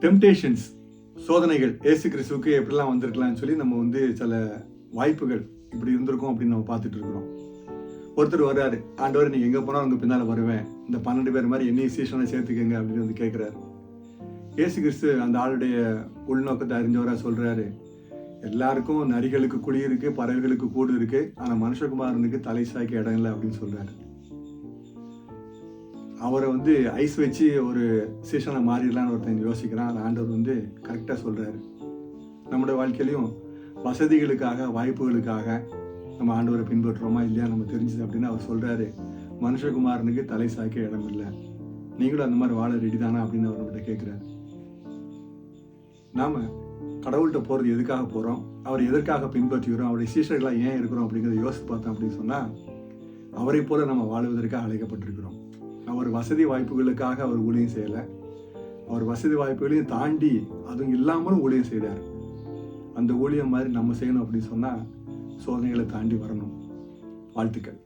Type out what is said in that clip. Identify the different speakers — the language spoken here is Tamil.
Speaker 1: டெம்டேஷன்ஸ், சோதனைகள் இயேசு கிறிஸ்துவுக்கு எப்படிலாம் வந்திருக்கலாம்னு சொல்லி நம்ம சில வாய்ப்புகள் இப்படி இருந்திருக்கும் அப்படின்னு நம்ம பார்த்துட்டு இருக்கிறோம். ஒருத்தர் வர்றாரு, ஆண்டவர் நீங்க எங்க போனாலும் உங்க பின்னால வருவேன், இந்த 12 பேர் மாதிரி என்னையும் சீசனை சேர்த்துக்கங்க அப்படின்னு கேட்கிறாரு. இயேசு கிறிஸ்து அந்த ஆளுடைய உள்நோக்கத்தை அறிஞ்சவரா சொல்றாரு, எல்லாருக்கும் நரிகளுக்கு குழி இருக்கு, பறவைகளுக்கு கூடு இருக்கு, ஆனா மனுஷகுமாரனுக்கு தலை சாய்க்க இடம் இல்லை அப்படின்னு சொல்றாரு. அவரை ஐஸ் வச்சு ஒரு சீசனை மாறிடலான்னு ஒருத்தன் யோசிக்கிறான். அந்த ஆண்டவர் கரெக்டாக சொல்றாரு. நம்முடைய வாழ்க்கையிலையும் வசதிகளுக்காக, வாய்ப்புகளுக்காக நம்ம ஆண்டவரை பின்பற்றுறோமா இல்லையா நம்ம தெரிஞ்சுது அப்படின்னு அவர் சொல்றாரு, மனுஷகுமாரனுக்கு தலை சாய்க்க இடம் இல்லை, நீங்களும் அந்த மாதிரி வாழ ரெடி தானா அப்படின்னு அவர் நம்மகிட்ட கேட்கிறாரு. நாம கடவுள்கிட்ட போறது எதுக்காக போறோம், அவர் எதற்காக பின்பற்றுகிறோம், அவருடைய சீஷர்களாக ஏன் இருக்கிறோம் அப்படிங்கிறத யோசித்து பார்த்தோம் அப்படின்னு சொன்னா, அவரை போல நம்ம வாழுவதற்காக அழைக்கப்பட்டிருக்கிறோம். அவர் வசதி வாய்ப்புகளுக்காக அவர் ஊழியம் செய்யலை, அவர் வசதி வாய்ப்புகளையும் தாண்டி அதுவும் இல்லாமலும் ஊழியம் செய்கிறார். அந்த ஊழியம் மாதிரி நம்ம செய்யணும் அப்படின்னு சொன்னால் சோதனைகளை தாண்டி வரணும். வாழ்த்துக்கள்.